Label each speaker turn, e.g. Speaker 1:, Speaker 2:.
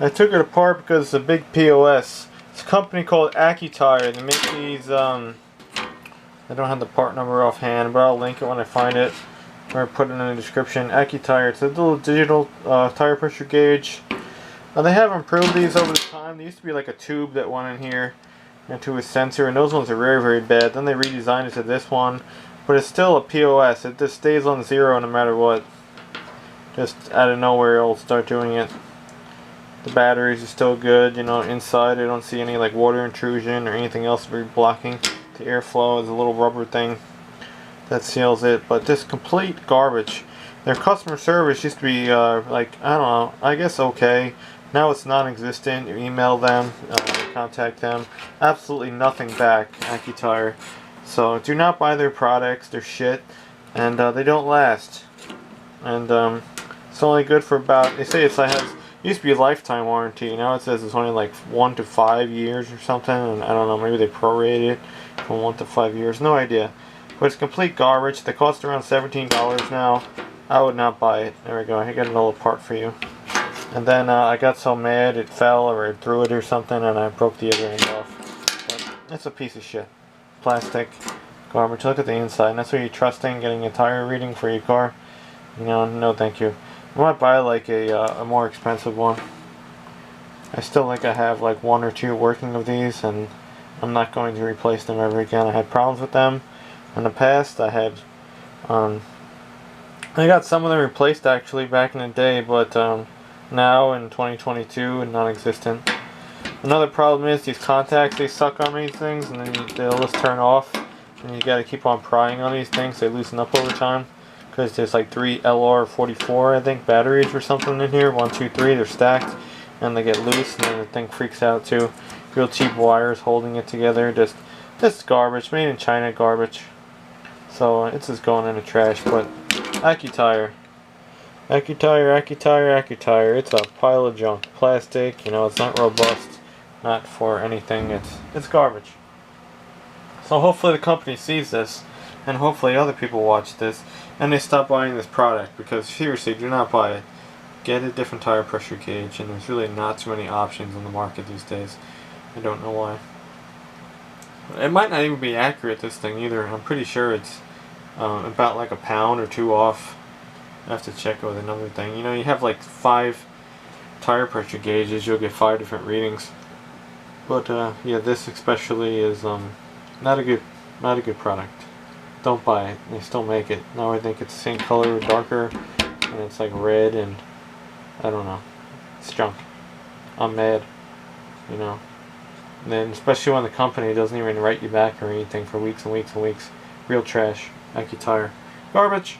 Speaker 1: I took it apart because it's a big POS. It's a company called Accutire. They make these, I don't have the part number offhand, but I'll link it when I find it. Or put it in the description. Accutire. It's a little digital tire pressure gauge. They have improved these over the time. They used to be like a tube that went in here into a sensor, and those ones are very, very bad. Then they redesigned it to this one, but it's still a POS. It just stays on 0 no matter what. Just out of nowhere it'll start doing it. The batteries are still good, you know, inside I don't see any like water intrusion or anything else blocking the airflow. There's a little rubber thing that seals it, but just complete garbage. Their customer service used to be like, I don't know, I guess okay. Now it's non-existent. You email them, contact them, absolutely nothing back. Accutire. So do not buy their products. They're shit, and they don't last. And it's only good for about, they say it's like it used to be a lifetime warranty. Now it says it's only like 1 to 5 years or something, and I don't know, maybe they prorated it from 1 to 5 years. No idea. But it's complete garbage. They cost around $17 now. I would not buy it. There we go. I got an old part for you. And then I got so mad it fell, or I threw it or something, and I broke the other end off. But it's a piece of shit. Plastic garbage. Look at the inside. And that's what you're trusting, getting a tire reading for your car. You know, no thank you. I might buy like a more expensive one. I still think I have like 1 or 2 working of these, and I'm not going to replace them ever again. I had problems with them in the past. I had I got some of them replaced actually back in the day, but now in 2022 non-existent. Another problem is these contacts, they suck on these things, and then they'll just turn off, and you got to keep on prying on these things. They loosen up over time because there's like 3 LR44 I think batteries or something in here. 1, 2, 3, they're stacked, and they get loose, and then the thing freaks out too. Real cheap wires holding it together. Just garbage, made in China garbage. So it's just going in the trash. But Accutire. Accutire. It's a pile of junk. Plastic, you know, it's not robust. Not for anything. It's garbage. So hopefully the company sees this, and hopefully other people watch this, and they stop buying this product, because seriously, do not buy it. Get a different tire pressure gauge, and there's really not too many options on the market these days. I don't know why. It might not even be accurate, this thing, either. I'm pretty sure it's about like £1 or 2 off. I have to check with another thing. You know, you have like 5 tire pressure gauges, you'll get 5 different readings. But yeah, this especially is not a good product. Don't buy it. They still make it. Now I think it's the same color, darker, and it's like red, and I don't know. It's junk. I'm mad. You know. And then especially when the company doesn't even write you back or anything for weeks and weeks and weeks. Real trash. Accutire. Garbage.